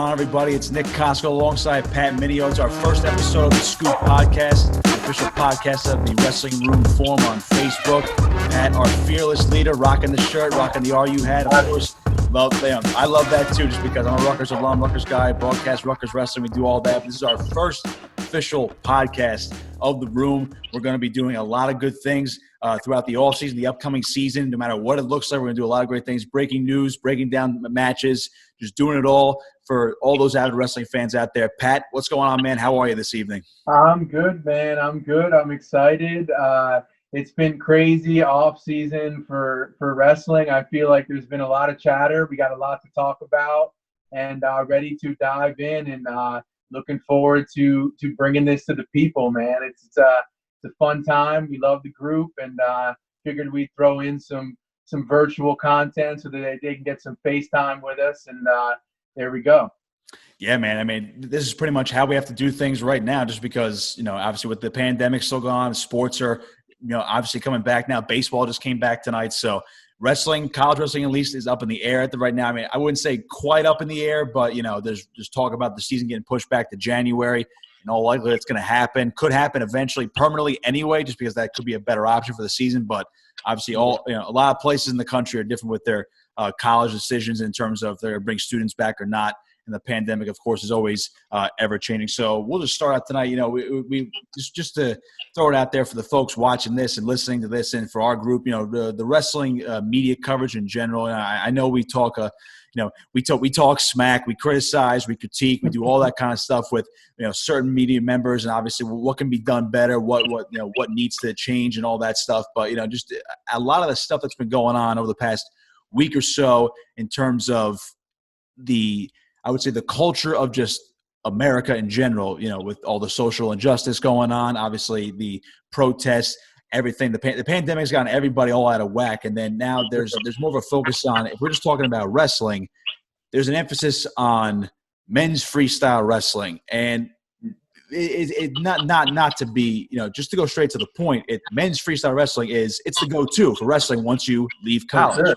on, everybody? It's Nick Kosko alongside Pat Mineo. It's our first episode of the Scoop Podcast, the official podcast of the Wrestling Room Forum on Facebook. Pat, our fearless leader, rocking the shirt, rocking the RU hat, of course. I love that too, just because I'm a Rutgers alum, Rutgers guy, broadcast Rutgers wrestling. We do all that. This is our first official podcast of the room. We're going to be doing a lot of good things throughout the offseason, the upcoming season. No matter what it looks like, we're going to do a lot of great things, breaking news, breaking down matches, just doing it all for all those avid wrestling fans out there. Pat, what's going on, man? How are you this evening? I'm good, man. I'm good. I'm excited. It's been crazy off season for wrestling. I feel like there's been a lot of chatter. We got a lot to talk about, and ready to dive in, and looking forward to bringing this to the people, man. It's a fun time. We love the group, and figured we'd throw in some virtual content so that they can get some FaceTime with us, and there we go. Yeah, man. I mean, this is pretty much how we have to do things right now, just because, obviously with the pandemic still going on, sports are, obviously coming back now. Baseball just came back tonight. So wrestling, college wrestling at least, is up in the air right now. I mean, I wouldn't say quite up in the air, but, there's talk about the season getting pushed back to January. In all likelihood, it's going to happen. Could happen eventually, permanently anyway, just because that could be a better option for the season. But obviously, a lot of places in the country are different with their college decisions in terms of they're going to bring students back or not. And the pandemic, of course, is always ever-changing. So we'll just start out tonight. We just to throw it out there for the folks watching this and listening to this, and for our group, the wrestling media coverage in general. And I know we talk, we talk smack, we criticize, we critique, we do all that kind of stuff with certain media members, and obviously what can be done better, what needs to change, and all that stuff. But just a lot of the stuff that's been going on over the past week or so in terms of I would say the culture of just America in general, with all the social injustice going on, obviously the protests, everything. The pandemic's gotten everybody all out of whack. And then now there's more of a focus on, if we're just talking about wrestling, there's an emphasis on men's freestyle wrestling. And it not to be, just to go straight to the point, men's freestyle wrestling it's the go-to for wrestling once you leave college. Sure.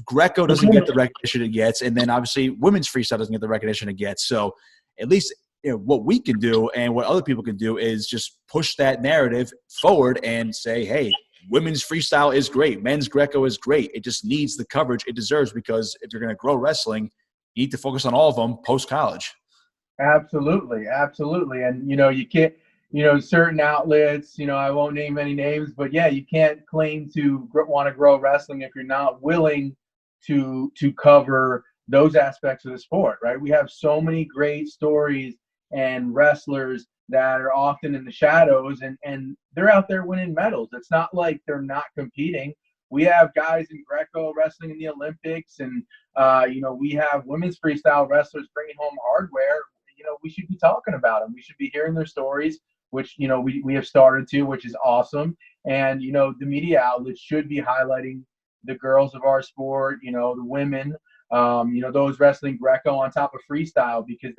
Greco doesn't get the recognition it gets, and then obviously women's freestyle doesn't get the recognition it gets. So at least what we can do and what other people can do is just push that narrative forward and say, hey, women's freestyle is great, men's Greco is great. It just needs the coverage it deserves, because if you're going to grow wrestling, you need to focus on all of them post-college. Absolutely. And, you can't, certain outlets, I won't name any names, but yeah, you can't claim to want to grow wrestling if you're not willing to cover those aspects of the sport, right? We have so many great stories and wrestlers that are often in the shadows, and they're out there winning medals. It's not like they're not competing. We have guys in Greco wrestling in the Olympics, and, we have women's freestyle wrestlers bringing home hardware. We should be talking about them. We should be hearing their stories, which, we have started to, which is awesome. And, the media outlets should be highlighting the girls of our sport, the women, those wrestling Greco on top of freestyle, because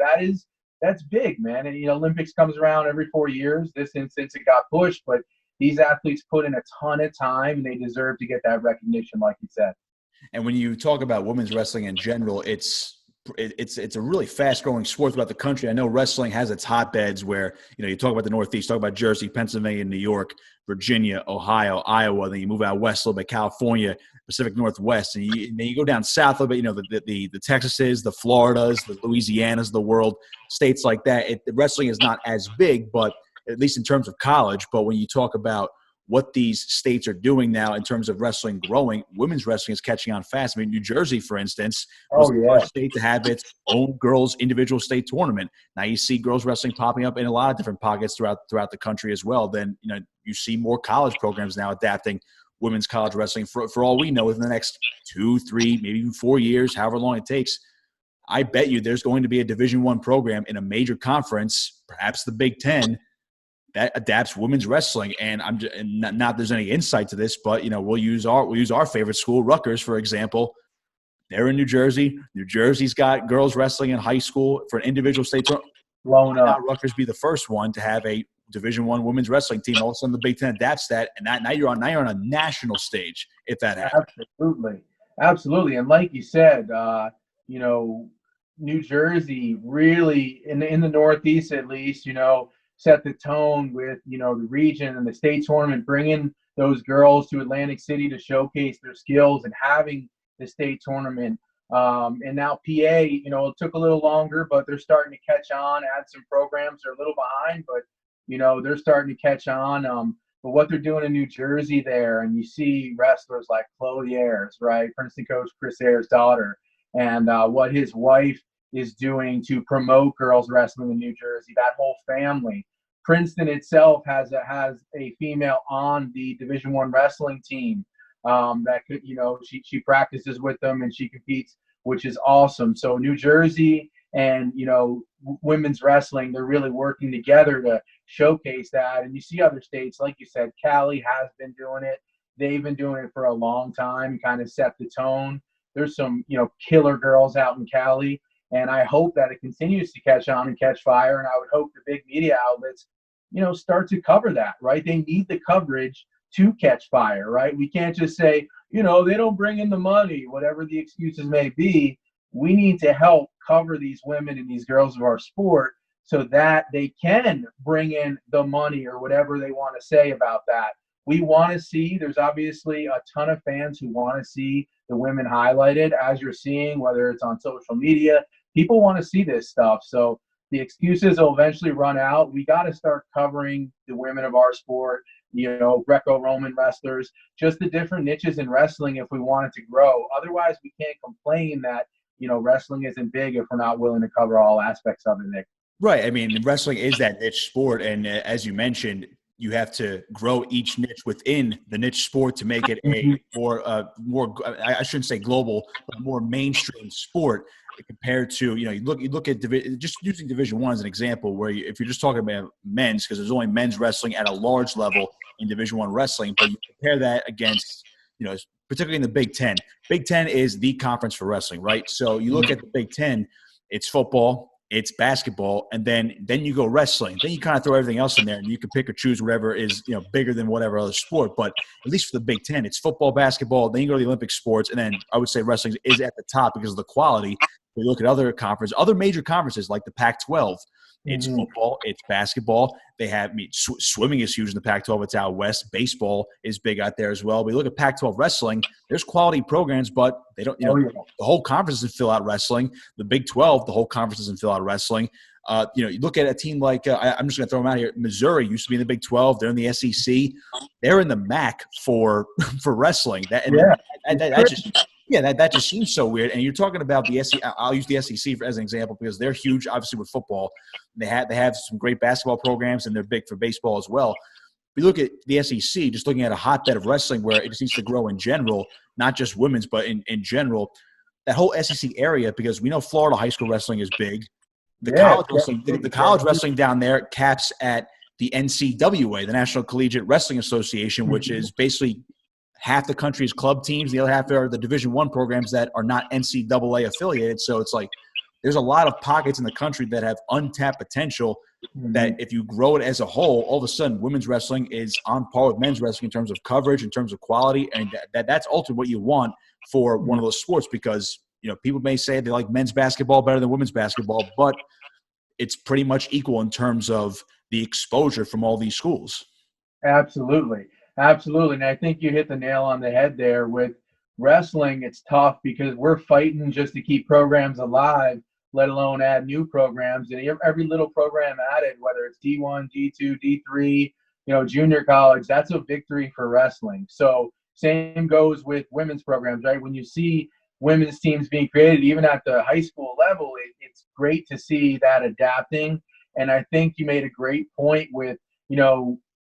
that's big, man. And, Olympics comes around every 4 years. This instance, it got pushed, but these athletes put in a ton of time, and they deserve to get that recognition, like you said. And when you talk about women's wrestling in general, it's a really fast-growing sport throughout the country. I know wrestling has its hotbeds where, you talk about the Northeast, talk about Jersey, Pennsylvania, New York, Virginia, Ohio, Iowa. Then you move out west a little bit, California, Pacific Northwest. And then you go down south a little bit, the Texases, the Floridas, the Louisianas of the world, states like that. Wrestling is not as big, but at least in terms of college. But when you talk about what these states are doing now in terms of wrestling growing, women's wrestling is catching on fast. I mean, New Jersey, for instance, was the first state to have its own girls' individual state tournament. Now you see girls wrestling popping up in a lot of different pockets throughout the country as well. Then, you see more college programs now adapting women's college wrestling. For all we know, within the next 2, 3, maybe even 4 years, however long it takes, I bet you there's going to be a Division I program in a major conference, perhaps the Big Ten, that adapts women's wrestling. And not there's any insight to this, but we'll use our favorite school, Rutgers, for example. They're in New Jersey. New Jersey's got girls wrestling in high school for an individual state tournament. Blown up. Rutgers be the first one to have a Division I women's wrestling team. All of a sudden, the Big Ten adapts that, and now you're on a national stage if that happens. Absolutely. And like you said, New Jersey really, in the Northeast at least, set the tone with, the region and the state tournament, bringing those girls to Atlantic City to showcase their skills and having the state tournament. And now PA, it took a little longer, but they're starting to catch on, add some programs. They're a little behind, but, they're starting to catch on. But what they're doing in New Jersey there, and you see wrestlers like Chloe Ayers, right? Princeton coach Chris Ayers' daughter, and what his wife is doing to promote girls wrestling in New Jersey, that whole family. Princeton itself has a female on the Division I wrestling team that could, she practices with them and she competes, which is awesome. So New Jersey and, women's wrestling, they're really working together to showcase that. And you see other states, like you said, Cali has been doing it. They've been doing it for a long time, kind of set the tone. There's some, killer girls out in Cali. And I hope that it continues to catch on and catch fire. And I would hope the big media outlets, start to cover that, right? They need the coverage to catch fire, right? We can't just say, they don't bring in the money, whatever the excuses may be. We need to help cover these women and these girls of our sport so that they can bring in the money or whatever they want to say about that. We want to see, there's obviously a ton of fans who want to see the women highlighted, as you're seeing, whether it's on social media. People want to see this stuff. So the excuses will eventually run out. We got to start covering the women of our sport, Greco-Roman wrestlers, just the different niches in wrestling if we want it to grow. Otherwise, we can't complain that, wrestling isn't big if we're not willing to cover all aspects of it, Nick. Right. I mean, wrestling is that niche sport. And as you mentioned, you have to grow each niche within the niche sport to make it a more, I shouldn't say global, but more mainstream sport compared to, you look at just using Division I as an example, where if you're just talking about men's, because there's only men's wrestling at a large level in Division I wrestling, but you compare that against, particularly in the Big Ten. Big Ten is the conference for wrestling, right? So you look at the Big Ten, it's football, it's basketball, and then you go wrestling. Then you kind of throw everything else in there, and you can pick or choose whatever is bigger than whatever other sport. But at least for the Big Ten, it's football, basketball. Then you go to the Olympic sports, and then I would say wrestling is at the top because of the quality. We look at other major conferences like the Pac-12. It's football, it's basketball. They have swimming is huge in the Pac-12. It's out west. Baseball is big out there as well. We look at Pac-12 wrestling. There's quality programs, but they don't. The whole conference doesn't fill out wrestling. The Big 12, the whole conference doesn't fill out wrestling. You look at a team like I'm just going to throw them out here. Missouri used to be in the Big 12. They're in the SEC. They're in the MAC for wrestling. That just seems so weird. And you're talking about the SEC. I'll use the SEC as an example because they're huge, obviously, with football. They have some great basketball programs, and they're big for baseball as well. We look at the SEC, just looking at a hotbed of wrestling where it just needs to grow in general, not just women's, but in general. That whole SEC area, because we know Florida high school wrestling is big. The college wrestling down there caps at the NCAA, the National Collegiate Wrestling Association, which is basically half the country's club teams. The other half are the Division I programs that are not NCAA affiliated. So it's like there's a lot of pockets in the country that have untapped potential that if you grow it as a whole, all of a sudden women's wrestling is on par with men's wrestling in terms of coverage, in terms of quality, and that's ultimately what you want for one of those sports because, people may say they like men's basketball better than women's basketball, but it's pretty much equal in terms of the exposure from all these schools. Absolutely. Absolutely. And I think you hit the nail on the head there with wrestling. It's tough because we're fighting just to keep programs alive, let alone add new programs. And every little program added, whether it's D1, D2, D3, junior college, that's a victory for wrestling. So same goes with women's programs, right? When you see women's teams being created, even at the high school level, it's great to see that adapting. And I think you made a great point with,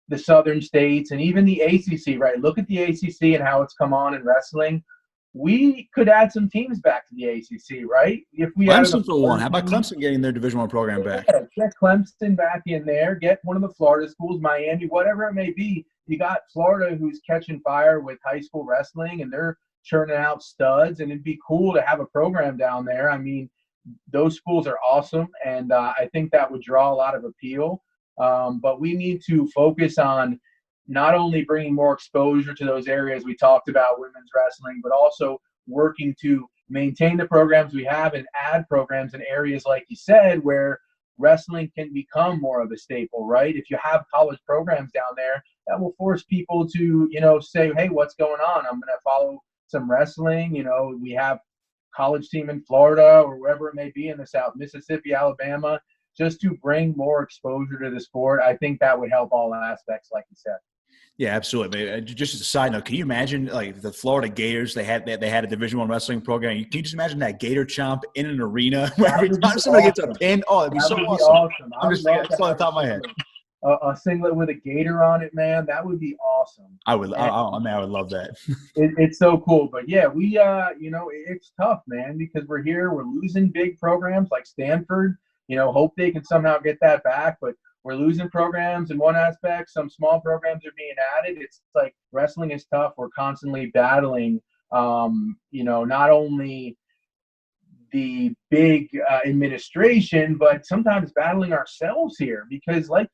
the southern states and even the ACC, right? Look at the ACC and how it's come on in wrestling. We could add some teams back to the ACC, right? If we Clemson for one. How about Clemson getting their Division I program back? Get Clemson back in there. Get one of the Florida schools, Miami, whatever it may be. You got Florida who's catching fire with high school wrestling, and they're churning out studs, and it'd be cool to have a program down there. I mean, those schools are awesome, and I think that would draw a lot of appeal. But we need to focus on not only bringing more exposure to those areas we talked about, women's wrestling, but also working to maintain the programs we have and add programs in areas, like you said, where wrestling can become more of a staple, right? If you have college programs down there, that will force people to, say, hey, what's going on? I'm going to follow some wrestling. We have college team in Florida or wherever it may be in the South, Mississippi, Alabama, just to bring more exposure to the sport. I think that would help all aspects, like you said. Yeah, absolutely. Just as a side note, can you imagine like the Florida Gators? They had a Division I wrestling program. Can you just imagine that Gator chomp in an arena where every time somebody gets a pin? Oh, that'd be so awesome. I'm just saying, it's on the top of my head. A singlet with a gator on it, man. That would be awesome. I would love that. It's so cool. But yeah, we it's tough, man, because we're losing big programs like Stanford. Hope they can somehow get that back, but we're losing programs in one aspect. Some small programs are being added. It's like wrestling is tough. We're constantly battling, not only the big administration, but sometimes battling ourselves here, because like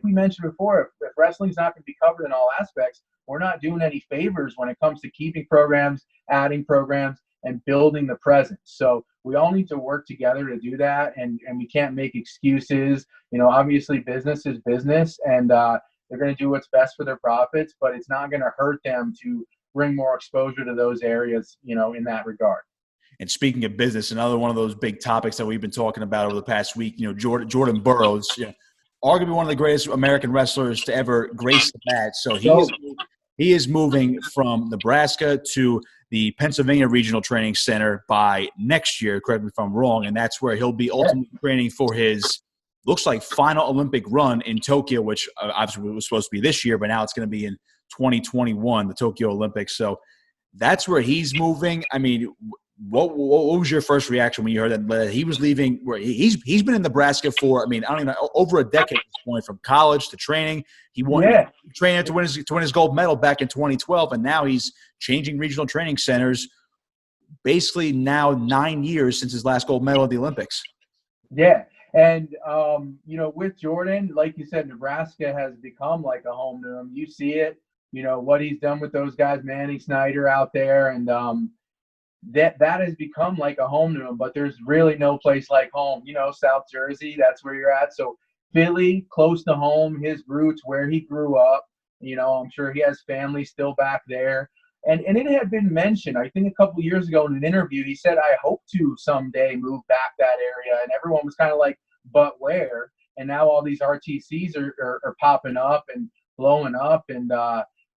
we mentioned before, if wrestling's not going to be covered in all aspects, we're not doing any favors when it comes to keeping programs, adding programs, and building the presence. So we all need to work together to do that, and we can't make excuses. Obviously business is business, and they're going to do what's best for their profits, but it's not going to hurt them to bring more exposure to those areas, in that regard. And speaking of business, another one of those big topics that we've been talking about over the past week, Jordan Burroughs, arguably one of the greatest American wrestlers to ever grace the mat. So he is moving from Nebraska to the Pennsylvania Regional Training Center by next year. Correct me if I'm wrong. And that's where he'll be ultimately training for his, looks like, final Olympic run in Tokyo, which obviously was supposed to be this year, but now it's going to be in 2021, the Tokyo Olympics. So that's where he's moving. I mean, what was your first reaction when you heard that he was leaving? Where he's been in Nebraska for, I don't even know, over a decade at this point, from college to training. He trained to win his gold medal back in 2012, and now he's changing regional training centers. Basically, now 9 years since his last gold medal at the Olympics. Yeah, and with Jordan, like you said, Nebraska has become like a home to him. You see it. What he's done with those guys, Manny Snyder out there, and that has become like a home to him. But there's really no place like home. South Jersey, that's where you're at. So Philly, close to home, his roots, where he grew up. I'm sure he has family still back there. And it had been mentioned, I think a couple of years ago in an interview, he said, I hope to someday move back that area. And everyone was kind of like, but where? And now all these RTCs are popping up and blowing up. And,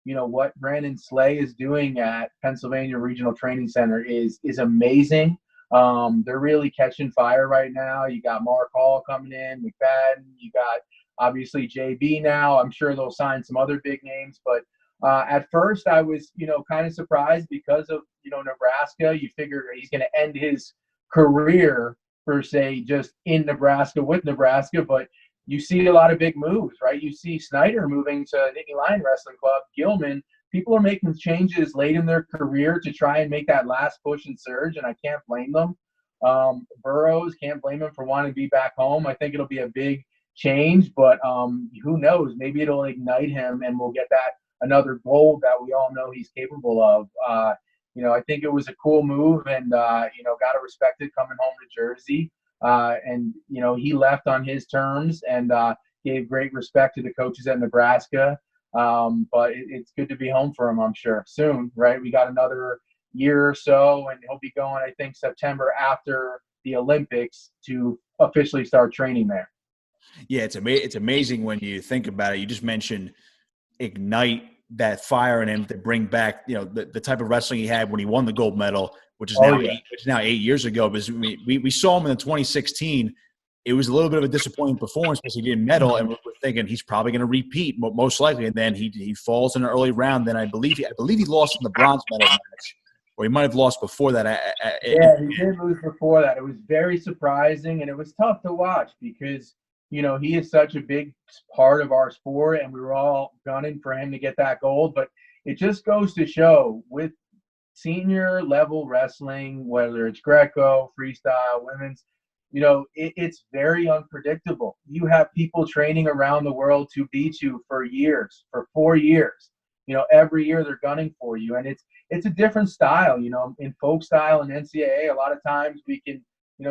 what Brandon Slay is doing at Pennsylvania Regional Training Center is amazing. They're really catching fire right now. You got Mark Hall coming in, McFadden. You got obviously JB now. I'm sure they'll sign some other big names. But at first I was, kind of surprised because of, Nebraska. You figure he's going to end his career, per se, just in Nebraska with Nebraska. But you see a lot of big moves, right? You see Snyder moving to Nittany Lion Wrestling Club, Gilman. People are making changes late in their career to try and make that last push and surge, and I can't blame them. Burroughs, can't blame him for wanting to be back home. I think it'll be a big change, but who knows? Maybe it'll ignite him, and we'll get that another gold that we all know he's capable of. I think it was a cool move, and got to respect it coming home to Jersey. And he left on his terms and gave great respect to the coaches at Nebraska. But it's good to be home for him, I'm sure, soon, right? We got another year or so, and he'll be going, I think, September after the Olympics to officially start training there. Yeah, it's amazing when you think about it. You just mentioned ignite that fire in him to bring back, the type of wrestling he had when he won the gold medal, which is now 8 years ago. Because we saw him in the 2016. It was a little bit of a disappointing performance because he didn't medal, and we're thinking he's probably going to repeat most likely. And then he falls in an early round. Then I believe he lost in the bronze medal match, or he might have lost before that. He did lose before that. It was very surprising, and it was tough to watch because he is such a big part of our sport, and we were all gunning for him to get that gold. But it just goes to show with senior level wrestling, whether it's Greco, freestyle, women's, it's very unpredictable. You have people training around the world to beat you for years, for 4 years. every year they're gunning for you. And it's a different style, in folk style and NCAA. A lot of times we can,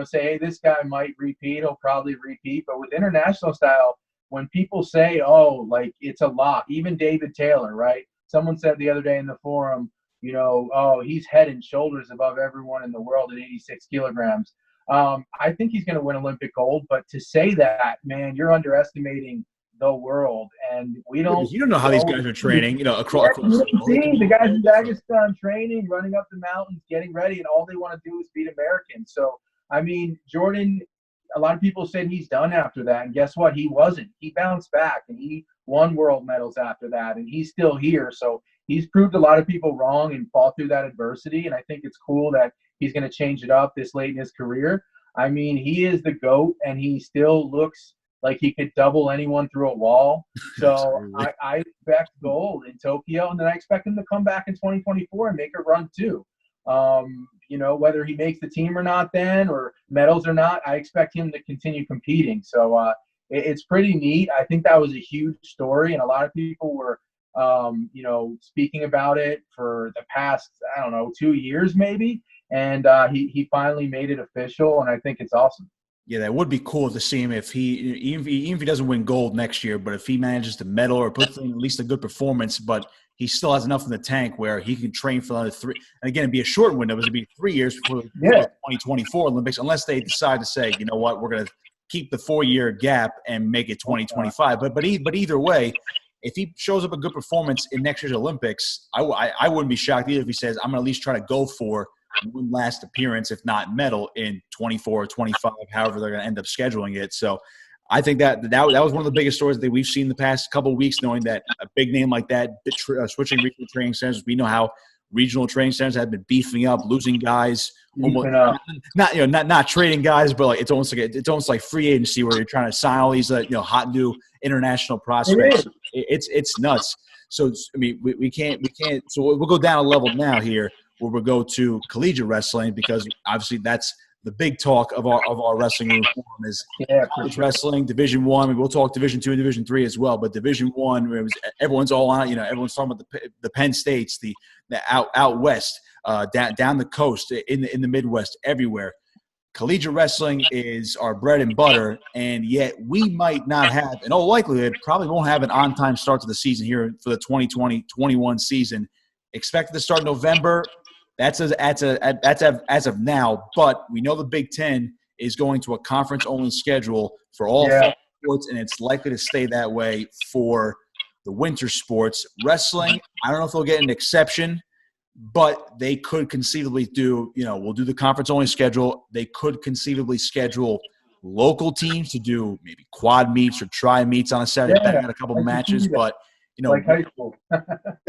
say, hey, this guy might repeat, he'll probably repeat. But with international style, when people say, oh, like it's a lot, even David Taylor, right? Someone said the other day in the forum, oh, he's head and shoulders above everyone in the world at 86 kilograms. I think he's going to win Olympic gold, but to say that, man, you're underestimating the world, and we don't. You don't know how these guys are training, across the world. The guys in Dagestan training, running up the mountains, getting ready, and all they want to do is beat Americans. So, I mean, Jordan, a lot of people said he's done after that, and guess what? He wasn't. He bounced back, and he won world medals after that, and he's still here. So he's proved a lot of people wrong and fought through that adversity, and I think it's cool that he's going to change it up this late in his career. I mean, he is the GOAT, and he still looks like he could double anyone through a wall. So I expect gold in Tokyo, and then I expect him to come back in 2024 and make a run too. Whether he makes the team or not then, or medals or not, I expect him to continue competing. So it's pretty neat. I think that was a huge story, and a lot of people were, speaking about it for the past, 2 years maybe. And he finally made it official, and I think it's awesome. Yeah, that would be cool to see him even if he doesn't win gold next year, but if he manages to medal or put in at least a good performance, but he still has enough in the tank where he can train for another 3. And again, it'd be a short window. It'd be 3 years before the 2024 Olympics, unless they decide to say, you know what, we're going to keep the 4-year gap and make it 2025. But either way, if he shows up a good performance in next year's Olympics, I wouldn't be shocked either if he says, I'm going to at least try to go for one last appearance, if not medal, in 24 or 25, however they're going to end up scheduling it. So I think that was one of the biggest stories that we've seen the past couple of weeks, knowing that a big name like that switching regional training centers. We know how regional training centers have been beefing up, losing guys, not trading guys, but like it's almost like free agency where you're trying to sign all these hot new international prospects. It's nuts. So I mean, we can't. So we'll go down a level now here, where we'll go to collegiate wrestling, because obviously that's the big talk of our wrestling room forum is college wrestling, Division I. I mean, we'll talk Division II and Division III as well, but Division I, everyone's all on it. Everyone's talking about the Penn States, the out west, down the coast, in the Midwest, everywhere. Collegiate wrestling is our bread and butter, and yet we might not have, in all likelihood, probably won't have an on-time start to the season here for the 2020-21 season. Expected to start November. That's as of now, but we know the Big Ten is going to a conference-only schedule for all sports, and it's likely to stay that way for the winter sports. Wrestling, I don't know if they'll get an exception, but they could conceivably do, we'll do the conference-only schedule. They could conceivably schedule local teams to do maybe quad meets or tri meets on a Saturday. Back at a couple matches, but like high school.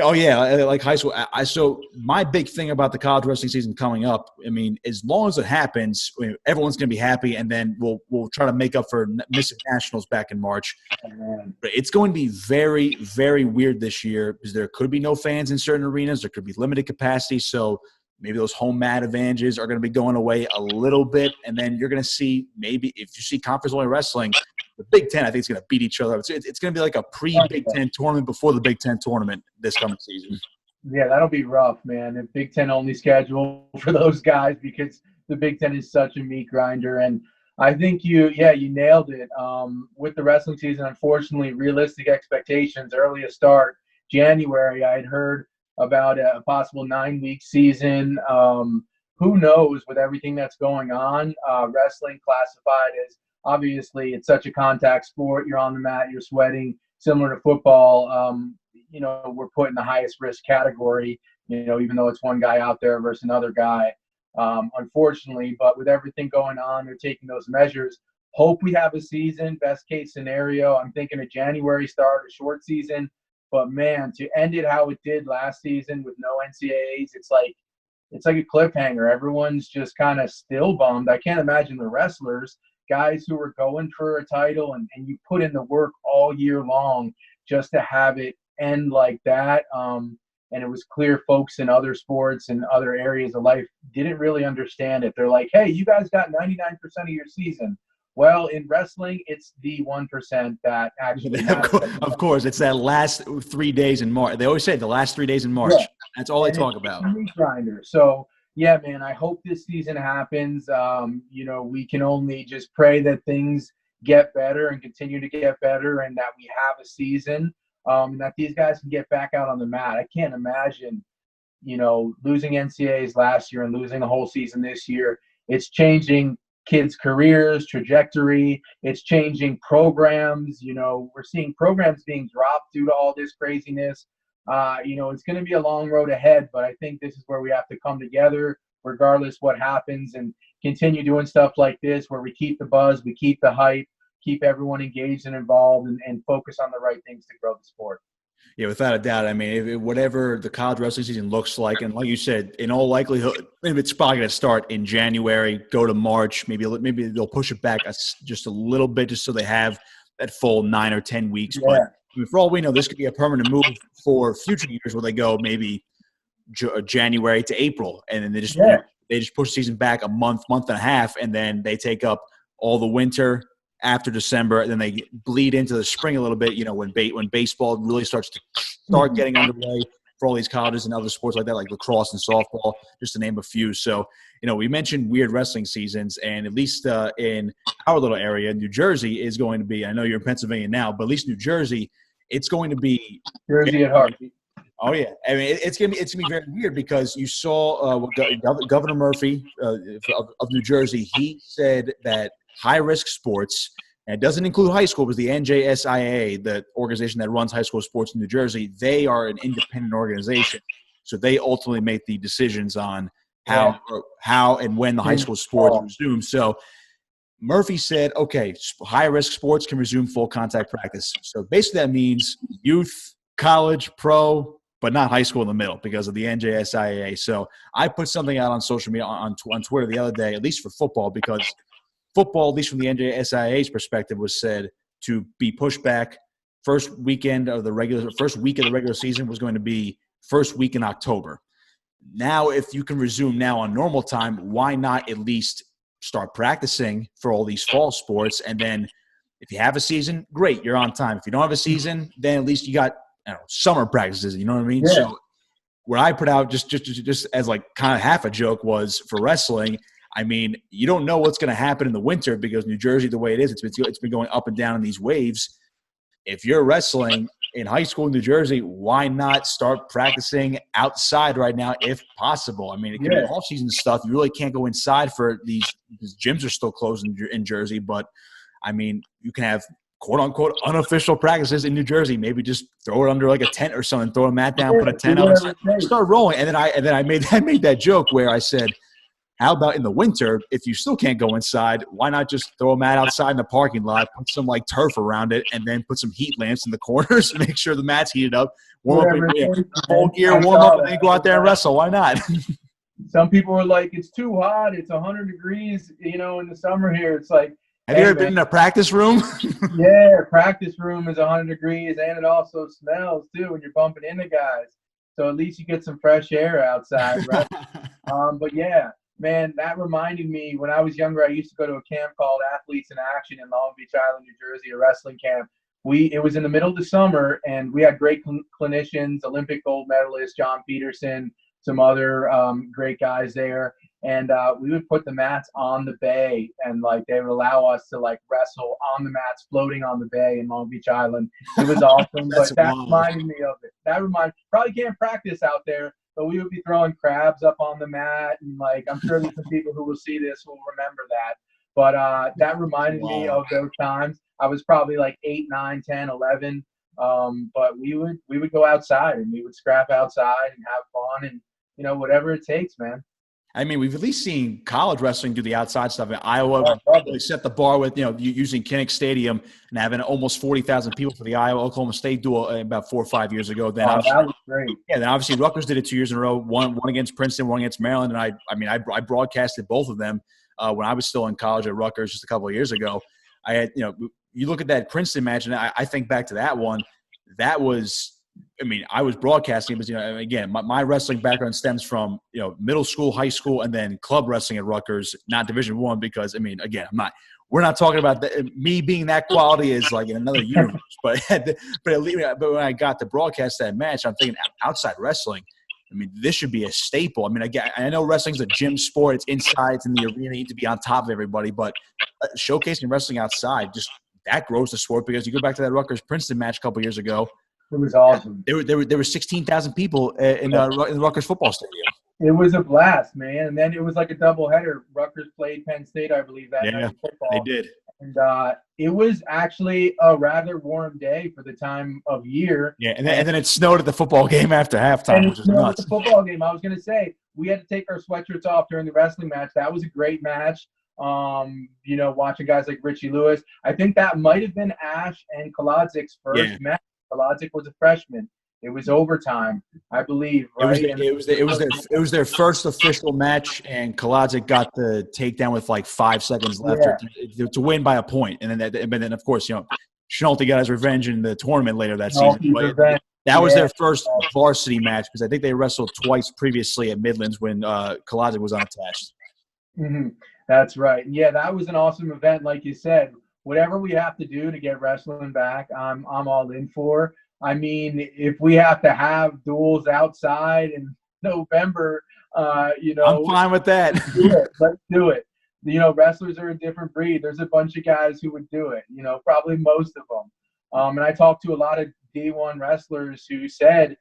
Oh yeah, like high school. So my big thing about the college wrestling season coming up, I mean, as long as it happens, everyone's going to be happy, and then we'll try to make up for missing nationals back in March. But it's going to be very, very weird this year because there could be no fans in certain arenas. There could be limited capacity, so maybe those home mat advantages are going to be going away a little bit, and then you're going to see, maybe if you see conference-only wrestling, the Big Ten, I think, is going to beat each other. It's going to be like a pre-Big Ten tournament before the Big Ten tournament this coming season. Yeah, that'll be rough, man. The Big Ten only schedule for those guys, because the Big Ten is such a meat grinder. And I think you nailed it. With the wrestling season, unfortunately, realistic expectations, earliest start, January. I had heard about a possible 9-week season. Who knows with everything that's going on? Wrestling classified as, obviously, it's such a contact sport. You're on the mat, you're sweating, similar to football. We're put in the highest risk category, even though it's one guy out there versus another guy, unfortunately. But with everything going on, they're taking those measures. Hope we have a season. Best case scenario, I'm thinking a January start, a short season. But, man, to end it how it did last season with no NCAAs, it's like a cliffhanger. Everyone's just kind of still bummed. I can't imagine the wrestlers, guys who were going for a title, and you put in the work all year long just to have it end like that. And it was clear folks in other sports and other areas of life didn't really understand it. They're like, hey, you guys got 99% of your season. Well, in wrestling, it's the 1% that actually matters. Of course, it's that last 3 days in March. They always say the last 3 days in March. Yeah. That's all they And talk it's about. a meat grinder. So, yeah, man, I hope this season happens. We can only just pray that things get better and continue to get better, and that we have a season, and that these guys can get back out on the mat. I can't imagine, losing NCAAs last year and losing the whole season this year. It's changing kids' careers, trajectory. It's changing programs. We're seeing programs being dropped due to all this craziness. It's going to be a long road ahead, but I think this is where we have to come together regardless what happens, and continue doing stuff like this where we keep the buzz, we keep the hype, keep everyone engaged and involved, and focus on the right things to grow the sport. Yeah, without a doubt. I mean, whatever the college wrestling season looks like, and like you said, in all likelihood, it's probably going to start in January, go to March. Maybe they'll push it back just a little bit, just so they have that full 9 or 10 weeks. Yeah. But I mean, for all we know, this could be a permanent move for future years where they go maybe January to April, and then they just push the season back a month and a half, and then they take up all the winter after December, and then they bleed into the spring a little bit, when baseball really starts to start getting underway for all these colleges and other sports like that, like lacrosse and softball, just to name a few. So, we mentioned weird wrestling seasons, and at least in our little area, New Jersey is going to be – I know you're in Pennsylvania now, but at least New Jersey, it's going to be – Jersey at heart. Oh, yeah. I mean, it's gonna be very weird, because you saw Governor Murphy of New Jersey. He said that high-risk sports, and it doesn't include high school, because the NJSIAA, the organization that runs high school sports in New Jersey, they are an independent organization. So they ultimately make the decisions on how and when the high school sports resume. So Murphy said, okay, high-risk sports can resume full contact practice. So basically that means youth, college, pro, but not high school in the middle because of the NJSIAA. So I put something out on social media, on Twitter the other day, at least for football, because football, at least from the NJSIAA's perspective, was said to be pushed back. First week of the regular season was going to be first week in October. Now, if you can resume now on normal time, why not at least start practicing for all these fall sports? And then if you have a season, great, you're on time. If you don't have a season, then at least you got summer practices, you know what I mean? Yeah. So what I put out just as like kind of half a joke was, for wrestling, I mean, you don't know what's going to happen in the winter, because New Jersey, the way it is, it's been going up and down in these waves. If you're wrestling in high school in New Jersey, why not start practicing outside right now if possible? I mean, it could be off-season stuff. You really can't go inside for these gyms are still closed in Jersey, but I mean, you can have quote-unquote unofficial practices in New Jersey. Maybe just throw it under like a tent or something, throw a mat down, put a tent out, and start rolling. And then I made that joke where I said, how about in the winter, if you still can't go inside, why not just throw a mat outside in the parking lot, put some like turf around it, and then put some heat lamps in the corners to make sure the mat's heated up, warm up, full gear, warm up, and then go out there and wrestle. Why not? Some people are like, it's too hot. It's 100 degrees, in the summer here. It's like, have you ever been in a practice room? Yeah, practice room is 100 degrees, and it also smells too when you're bumping into guys. So at least you get some fresh air outside, right? But yeah, man, that reminded me, when I was younger, I used to go to a camp called Athletes in Action in Long Beach Island, New Jersey, a wrestling camp. It was in the middle of the summer, and we had great clinicians, Olympic gold medalist John Peterson, some other great guys there. And we would put the mats on the bay, and like they would allow us to like wrestle on the mats floating on the bay in Long Beach Island. It was awesome. But that reminded me of it. Probably can't practice out there, but we would be throwing crabs up on the mat, and like I'm sure there's some people who will see this will remember that. But that reminded me of those times. I was probably like 8, 9, 10, 11. But we would go outside, and we would scrap outside and have fun, and whatever it takes, man. I mean, we've at least seen college wrestling do the outside stuff. In Iowa, really set the bar with, using Kinnick Stadium and having almost 40,000 people for the Iowa-Oklahoma State duel about 4 or 5 years ago. Then that was great. Yeah, then obviously Rutgers did it 2 years in a row, one against Princeton, one against Maryland. And I broadcasted both of them when I was still in college at Rutgers just a couple of years ago. I had, you look at that Princeton match, and I think back to that one. That was I mean, I was broadcasting, but again, my wrestling background stems from middle school, high school, and then club wrestling at Rutgers, not Division I. Because I mean, again, we're not talking about me being that quality is like in another universe. But but when I got to broadcast that match, I'm thinking outside wrestling. I mean, this should be a staple. I mean, again, I know wrestling's a gym sport. It's inside. It's in the arena. You need to be on top of everybody. But showcasing wrestling outside, just that grows the sport. Because you go back to that Rutgers-Princeton match a couple of years ago. It was awesome. There were 16,000 people in the Rutgers football stadium. It was a blast, man. And then it was like a doubleheader. Rutgers played Penn State, I believe, that night in football. They did. And it was actually a rather warm day for the time of year. Yeah, and then it snowed at the football game after halftime, which is nuts. At the football game, I was going to say, we had to take our sweatshirts off during the wrestling match. That was a great match. Watching guys like Richie Lewis. I think that might have been Ash and Koladzik's first match. Kolodzik was a freshman. It was overtime, I believe. Right? It was their first official match, and Kolodzik got the takedown with like 5 seconds left to win by a point. And then of course, Schnolte got his revenge in the tournament later that season. That was their first varsity match because I think they wrestled twice previously at Midlands when Kolodzik was unattached. Mm-hmm. That's right. Yeah, that was an awesome event, like you said. Whatever we have to do to get wrestling back, I'm all in for. I mean, if we have to have duels outside in November, I'm fine with that. Let's do it. Wrestlers are a different breed. There's a bunch of guys who would do it, probably most of them. And I talked to a lot of D1 wrestlers who said,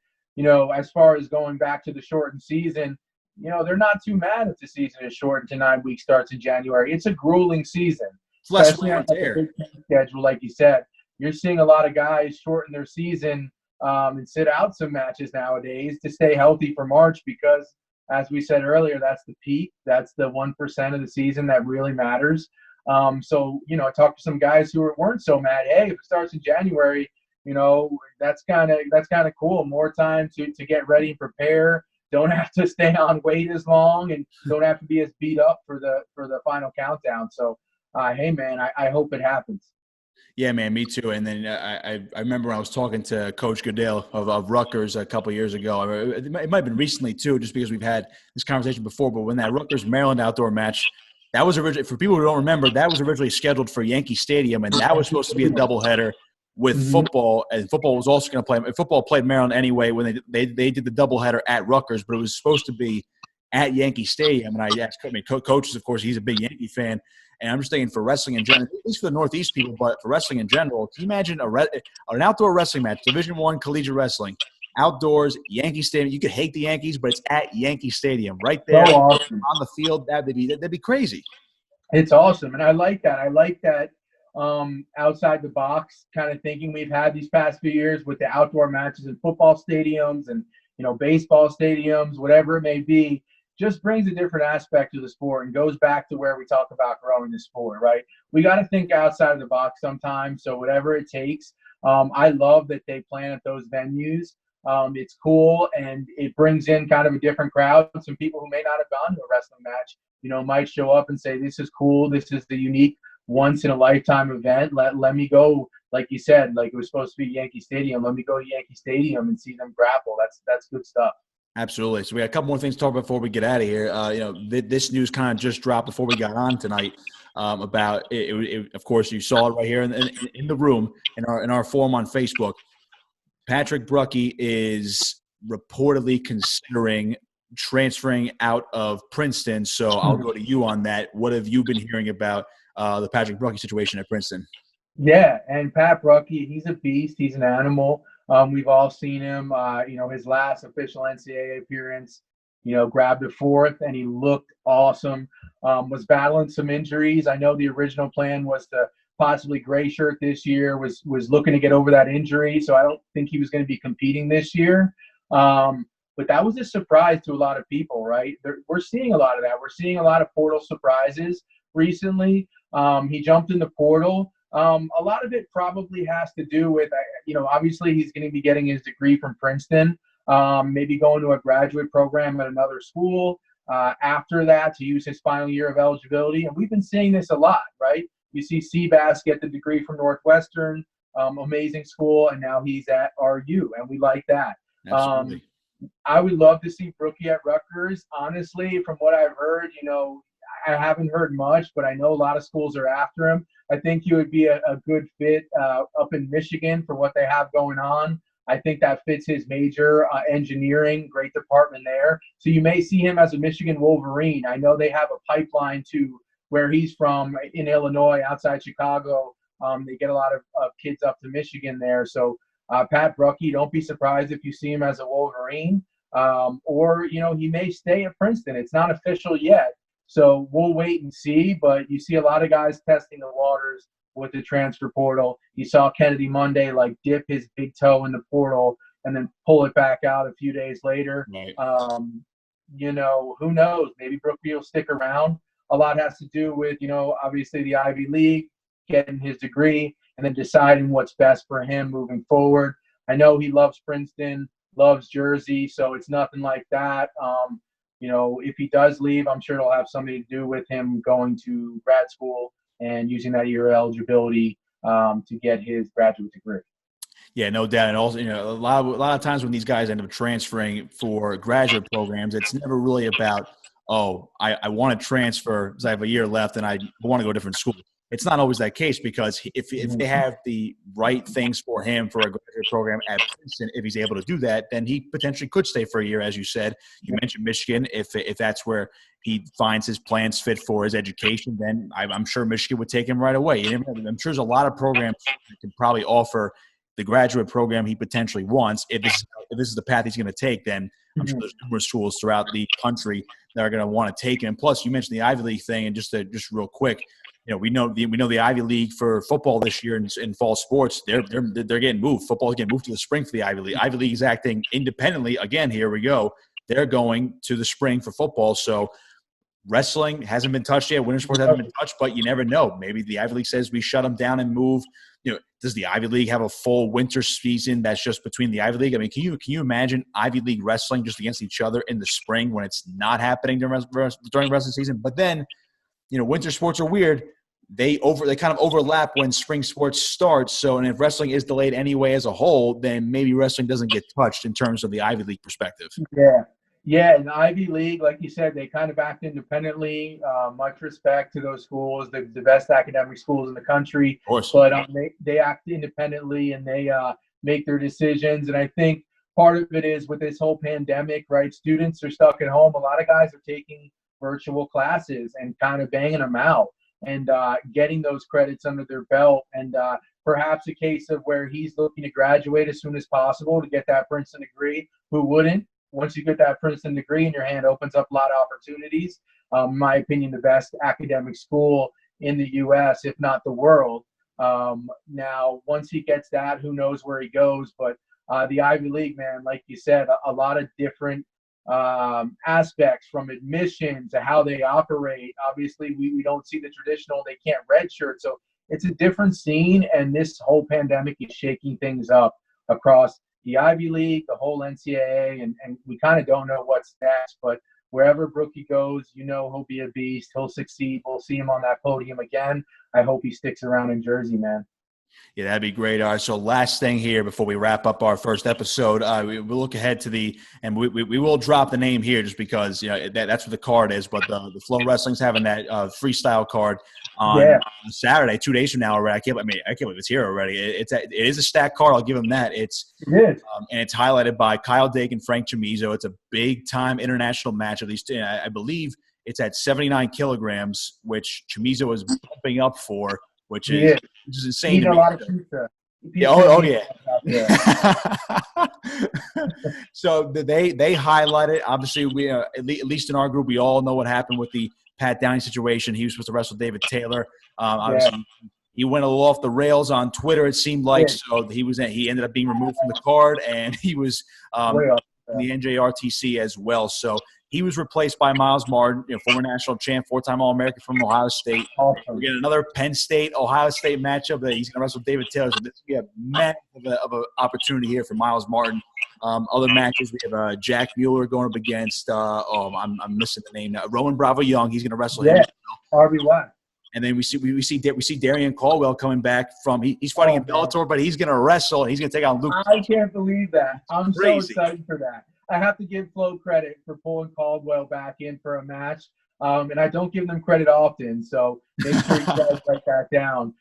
as far as going back to the shortened season, they're not too mad if the season is shortened to 9 weeks, starts in January. It's a grueling season. It's less wear and tear. Schedule, like you said. You're seeing a lot of guys shorten their season and sit out some matches nowadays to stay healthy for March because, as we said earlier, that's the peak. That's the 1% of the season that really matters. I talked to some guys who weren't so mad. Hey, if it starts in January, that's kind of cool. More time to get ready and prepare. Don't have to stay on weight as long and don't have to be as beat up for the final countdown. So, hey, man, I hope it happens. Yeah, man, me too. And then I remember when I was talking to Coach Goodale of Rutgers a couple of years ago. It might have been recently too, just because we've had this conversation before. But when that Rutgers-Maryland outdoor match, that was originally, for people who don't remember, that was originally scheduled for Yankee Stadium, and that was supposed to be a doubleheader with football. And football was also going to play. Football played Maryland anyway when they did the doubleheader at Rutgers, but it was supposed to be at Yankee Stadium. And I asked coaches, of course, he's a big Yankee fan. And I'm just thinking for wrestling in general, at least for the Northeast people, but for wrestling in general, can you imagine an outdoor wrestling match, Division I collegiate wrestling, outdoors, Yankee Stadium? You could hate the Yankees, but it's at Yankee Stadium, right there on the field. That'd be crazy. It's awesome, and I like that. I like that outside the box kind of thinking we've had these past few years with the outdoor matches in football stadiums and baseball stadiums, whatever it may be. Just brings a different aspect to the sport and goes back to where we talk about growing the sport, right? We got to think outside of the box sometimes. So whatever it takes, I love that they plan at those venues. It's cool, and it brings in kind of a different crowd. Some people who may not have gone to a wrestling match, might show up and say, this is cool. This is the unique once-in-a-lifetime event. Let me go, like you said, like it was supposed to be Yankee Stadium. Let me go to Yankee Stadium and see them grapple. That's good stuff. Absolutely. So we got a couple more things to talk about before we get out of here. This news kind of just dropped before we got on tonight about it. Of course, you saw it right here in the room in our forum on Facebook. Patrick Bruckey is reportedly considering transferring out of Princeton. So I'll go to you on that. What have you been hearing about the Patrick Bruckey situation at Princeton? Yeah, and Pat Bruckey, he's a beast. He's an animal. We've all seen him, his last official NCAA appearance, grabbed a fourth, and he looked awesome. Was battling some injuries. I know the original plan was to possibly gray shirt this year, was looking to get over that injury, so I don't think he was going to be competing this year. But that was a surprise to a lot of people, right? We're seeing a lot of that. We're seeing a lot of portal surprises recently. He jumped in the portal. A lot of it probably has to do with, obviously he's going to be getting his degree from Princeton, maybe going to a graduate program at another school after that to use his final year of eligibility. And we've been seeing this a lot, right? You see Seabass get the degree from Northwestern. amazing school, and now he's at RU, and we like that. Absolutely. I would love to see Brookie at Rutgers. Honestly, from what I've heard, I haven't heard much, but I know a lot of schools are after him. I think he would be a good fit up in Michigan for what they have going on. I think that fits his major, engineering, great department there. So you may see him as a Michigan Wolverine. I know they have a pipeline to where he's from in Illinois, outside Chicago. They get a lot of kids up to Michigan there. So Pat Brookie, don't be surprised if you see him as a Wolverine. Or he may stay at Princeton. It's not official yet. So we'll wait and see, but you see a lot of guys testing the waters with the transfer portal. You saw Kennedy Monday dip his big toe in the portal and then pull it back out a few days later. Right. Who knows? Maybe Brookie will stick around. A lot has to do with, obviously the Ivy League, getting his degree, and then deciding what's best for him moving forward. I know he loves Princeton, loves Jersey, so it's nothing like that. If he does leave, I'm sure it'll have something to do with him going to grad school and using that year eligibility to get his graduate degree. Yeah, no doubt. And also, a lot of times when these guys end up transferring for graduate programs, it's never really about, I want to transfer because I have a year left and I want to go to a different school. It's not always that case, because if they have the right things for him for a graduate program at Princeton, if he's able to do that, then he potentially could stay for a year, as you said. You mentioned Michigan. If that's where he finds his plans fit for his education, then I'm sure Michigan would take him right away. I'm sure there's a lot of programs that can probably offer the graduate program he potentially wants. If this is the path he's going to take, then I'm sure there's numerous schools throughout the country that are going to want to take him. Plus, you mentioned the Ivy League thing, and just real quick, we know the Ivy League for football this year in fall sports. They're getting moved. Football is getting moved to the spring for the Ivy League. Ivy League is acting independently again. Here we go. They're going to the spring for football. So wrestling hasn't been touched yet. Winter sports haven't been touched, but you never know. Maybe the Ivy League says we shut them down and move. Does the Ivy League have a full winter season that's just between the Ivy League? I mean, can you imagine Ivy League wrestling just against each other in the spring when it's not happening during wrestling season? But then, winter sports are weird. They kind of overlap when spring sports starts. So, and if wrestling is delayed anyway as a whole, then maybe wrestling doesn't get touched in terms of the Ivy League perspective. Yeah, and the Ivy League, like you said, they kind of act independently. Much respect to those schools, the best academic schools in the country. Of course. But they act independently, and they make their decisions. And I think part of it is with this whole pandemic, right? Students are stuck at home. A lot of guys are taking virtual classes and kind of banging them out and getting those credits under their belt. And perhaps a case of where he's looking to graduate as soon as possible to get that Princeton degree. Who wouldn't? Once you get that Princeton degree in your hand, opens up a lot of opportunities. In my opinion, the best academic school in the U.S., if not the world. Now, once he gets that, who knows where he goes. But the Ivy League, man, like you said, a lot of different aspects from admission to how they operate. Obviously, we don't see the traditional, they can't redshirt. So it's a different scene, and this whole pandemic is shaking things up across the Ivy League, the whole NCAA, and we kind of don't know what's next. But wherever Brookie goes, he'll be a beast. He'll succeed. We'll see him on that podium again. I hope he sticks around in Jersey, man. Yeah, that'd be great. All right, so last thing here before we wrap up our first episode, we'll look ahead to and we will drop the name here just because that's what the card is. But the Flow Wrestling's having that freestyle card on Saturday, 2 days from now already. I can't believe it's here already. It is a stacked card. I'll give him that. It is. And it's highlighted by Kyle Dake and Frank Chamizo. It's a big time international match. At least I believe it's at 79 kilograms, which Chamizo is bumping up for. Which is insane to me. A lot of pizza. Yeah. So they highlight it. Obviously, we at least in our group, we all know what happened with the Pat Downey situation. He was supposed to wrestle David Taylor. Obviously, he went a little off the rails on Twitter. It seemed like so he ended up being removed from the card, and he was in the NJRTC as well. So he was replaced by Miles Martin, former national champ, 4-time All-American from Ohio State. Awesome. We're getting another Penn State-Ohio State matchup that he's going to wrestle David Taylor. So this will be a massive of an opportunity here for Miles Martin. Other matches, we have Jack Mueller going up against I'm missing the name now. Roman Bravo Young. He's going to wrestle him. RBY. And then we see Darian Caldwell coming back from he's fighting in Bellator, but he's going to wrestle and he's going to take on Luke. I can't believe that. I'm Crazy. so excited for that. I have to give Flo credit for pulling Caldwell back in for a match. And I don't give them credit often, so make sure you guys write that down.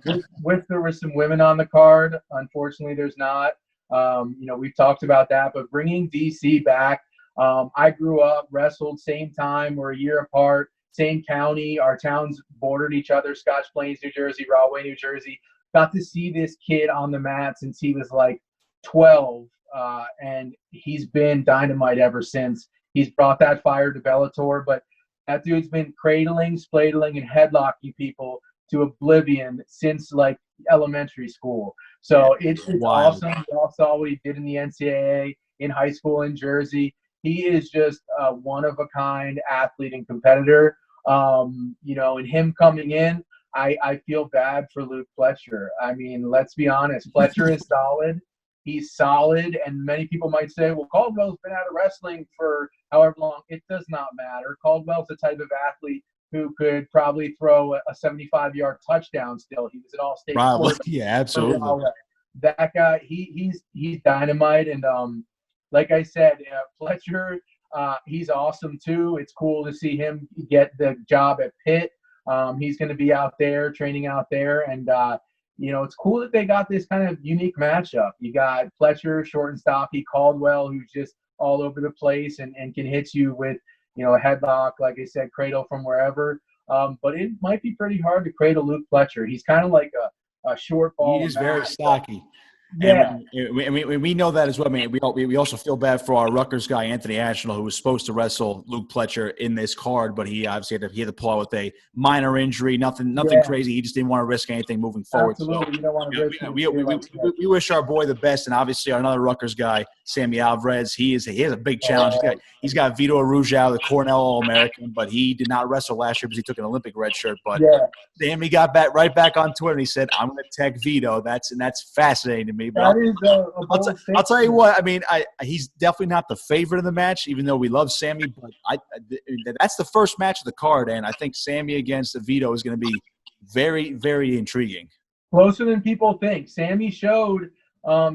There were some women on the card. Unfortunately, there's not. We've talked about that, but bringing DC back, I grew up, wrestled same time. We're a year apart, same county. Our towns bordered each other, Scotch Plains, New Jersey, Rahway, New Jersey. Got to see this kid on the mat since he was like 12, and he's been dynamite ever since. He's brought that fire to Bellator, but that dude's been cradling, spladling, and headlocking people to oblivion since like elementary school. So it's awesome. We all saw what he did in the NCAA, in high school in Jersey. He is just a one-of-a-kind athlete and competitor. And him coming in, I feel bad for Luke Fletcher. I mean, let's be honest. Fletcher is solid. He's solid, and many people might say, well, Caldwell's been out of wrestling for however long. It does not matter. Caldwell's the type of athlete who could probably throw a 75-yard touchdown still. He was an all-state quarterback. Yeah, absolutely. That guy, he's dynamite, and like I said, Fletcher, he's awesome too. It's cool to see him get the job at Pitt. He's going to be out there, training out there, and it's cool that they got this kind of unique matchup. You got Fletcher, short and stocky, Caldwell, who's just all over the place and can hit you with, a headlock, like I said, cradle from wherever. But it might be pretty hard to cradle Luke Fletcher. He's kind of like a short ball. He is very stocky. Yeah. And we know that as well. I mean, we also feel bad for our Rutgers guy, Anthony Ashnall, who was supposed to wrestle Luke Fletcher in this card, but he obviously had to pull out with a minor injury, nothing crazy. He just didn't want to risk anything moving forward. Absolutely. So, you don't want to risk we wish our boy the best, and obviously another Rutgers guy, Sammy Alvarez, he has a big challenge. He's got Vito Arujau, the Cornell All-American, but he did not wrestle last year because he took an Olympic red shirt. But Sammy got right back on Twitter, and he said, I'm going to tech Vito. That's fascinating to me. But I'll tell you what. I mean, he's definitely not the favorite of the match, even though we love Sammy. But that's the first match of the card, and I think Sammy against Vito is going to be very, very intriguing. Closer than people think. Sammy showed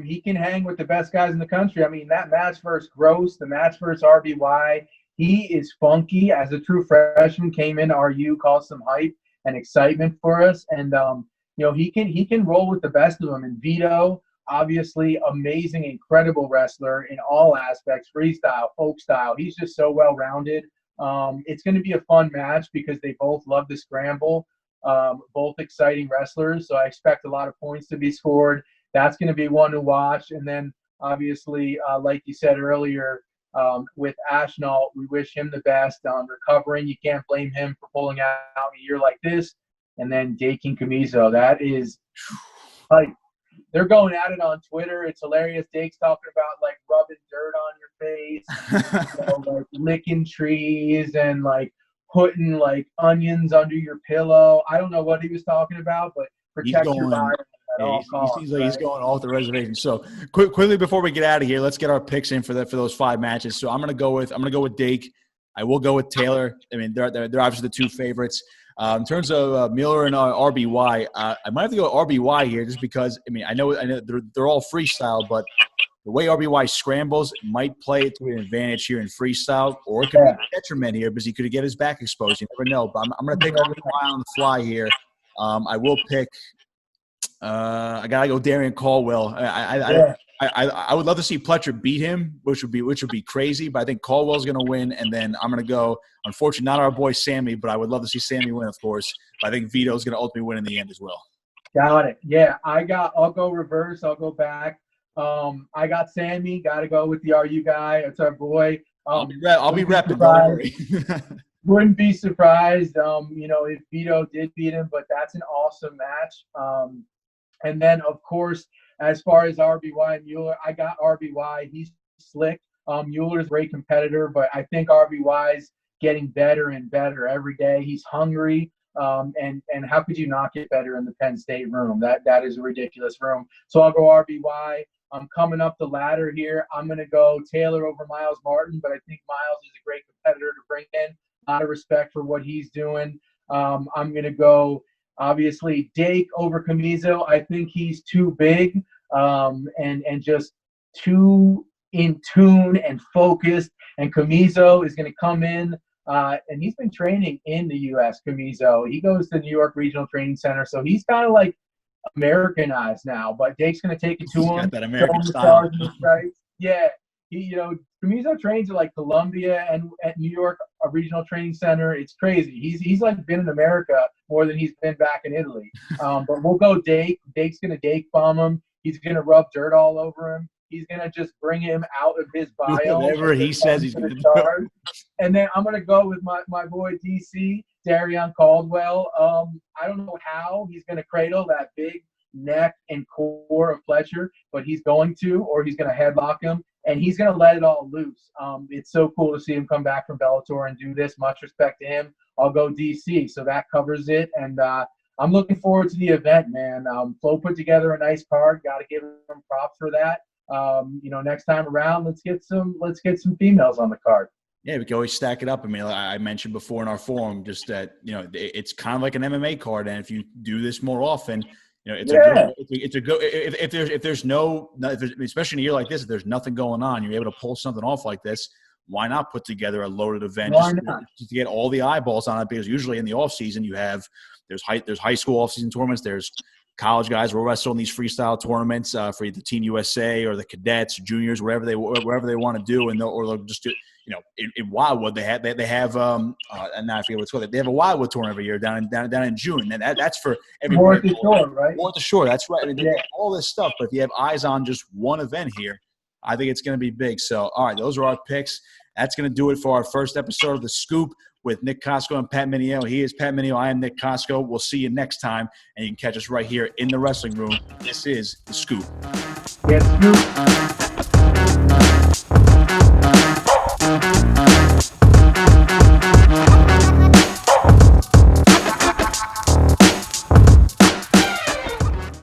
he can hang with the best guys in the country. I mean, that match versus Gross, the match versus RBY, he is funky. As a true freshman, came in RU, caused some hype and excitement for us, and he can roll with the best of them. And Vito, obviously, amazing, incredible wrestler in all aspects, freestyle, folk style. He's just so well-rounded. It's going to be a fun match because they both love to scramble, both exciting wrestlers. So I expect a lot of points to be scored. That's going to be one to watch. And then, obviously, like you said earlier, with Ashnault, we wish him the best on recovering. You can't blame him for pulling out a year like this. And then Dakin Camiso, that is like – they're going at it on Twitter. It's hilarious. Dake's talking about, like, rubbing dirt on your face, like licking trees and, like, putting, like, onions under your pillow. I don't know what he was talking about, but protect your body at all costs. He seems like he's going off the reservation. So quickly before we get out of here, let's get our picks in for those 5 matches. So I'm gonna go with Dake. I will go with Taylor. I mean, they're obviously the 2 favorites. In terms of Miller and RBY, I might have to go RBY here just because, I mean, I know they're all freestyle, but the way RBY scrambles might play it to an advantage here in freestyle, or it could be a detriment here because he could get his back exposed. You never know. But I'm going to pick RBY on the fly here. I will pick I got to go Darian Caldwell. I would love to see Fletcher beat him, which would be crazy. But I think Caldwell's going to win, and then I'm going to go. Unfortunately, not our boy Sammy, but I would love to see Sammy win, of course. But I think Vito's going to ultimately win in the end as well. Got it. Yeah, I'll go reverse. I'll go back. I got Sammy. Got to go with the RU guy. It's our boy. I'll be repping. Don't worry. Wouldn't be surprised, if Vito did beat him. But that's an awesome match. And then, of course, as far as RBY and Mueller, I got RBY. He's slick. Mueller's a great competitor, but I think RBY's getting better and better every day. He's hungry, and how could you not get better in the Penn State room? That is a ridiculous room. So I'll go RBY. I'm coming up the ladder here. I'm going to go Taylor over Miles Martin, but I think Miles is a great competitor to bring in. A lot of respect for what he's doing. I'm going to go, obviously, Dake over Camiso. I think he's too big and just too in tune and focused. And Camiso is going to come in, and he's been training in the U.S., Camiso. He goes to New York Regional Training Center, so he's kind of like Americanized now. But Dake's going to take it to He's him. got that American style. Yeah. Camiso trains at like Columbia and at New York Regional Training Center. It's crazy. He's like been in America more than he's been back in Italy. But we'll go Dake. Dake's going to Dake bomb him. He's going to rub dirt all over him. He's going to just bring him out of his bio. Whatever he says he's going to do. And then I'm going to go with my boy DC, Darion Caldwell. I don't know how he's going to cradle that big neck and core of Fletcher, but he's going to, or he's going to headlock him, and he's going to let it all loose. It's so cool to see him come back from Bellator and do this. Much respect to him. I'll go DC, so that covers it. And I'm looking forward to the event, man. Flo put together a nice card. Got to give him props for that. Next time around, let's get some females on the card. Yeah, we can always stack it up. I mean, I mentioned before in our forum just that, it's kind of like an MMA card. And if you do this more often, it's a good, if there's especially in a year like this, if there's nothing going on, you're able to pull something off like this. Why not put together a loaded event just to get all the eyeballs on it? Because usually in the off season, there's high school off season tournaments. There's college guys will wrestle in these freestyle tournaments for the Team USA or the cadets, juniors, wherever they want to do, and they'll just do. In Wildwood they have and I forget what it's called. They have a Wildwood tournament every year down in June, and that's for every More at the shore, right? More at the shore, that's right. I mean, all this stuff, but if you have eyes on just one event here, I think it's going to be big. So, all right, those are our picks. That's going to do it for our first episode of The Scoop with Nick Kosko and Pat Mineo. He is Pat Mineo. I am Nick Kosko. We'll see you next time, and you can catch us right here in the wrestling room. This is The Scoop. Yes, Scoop.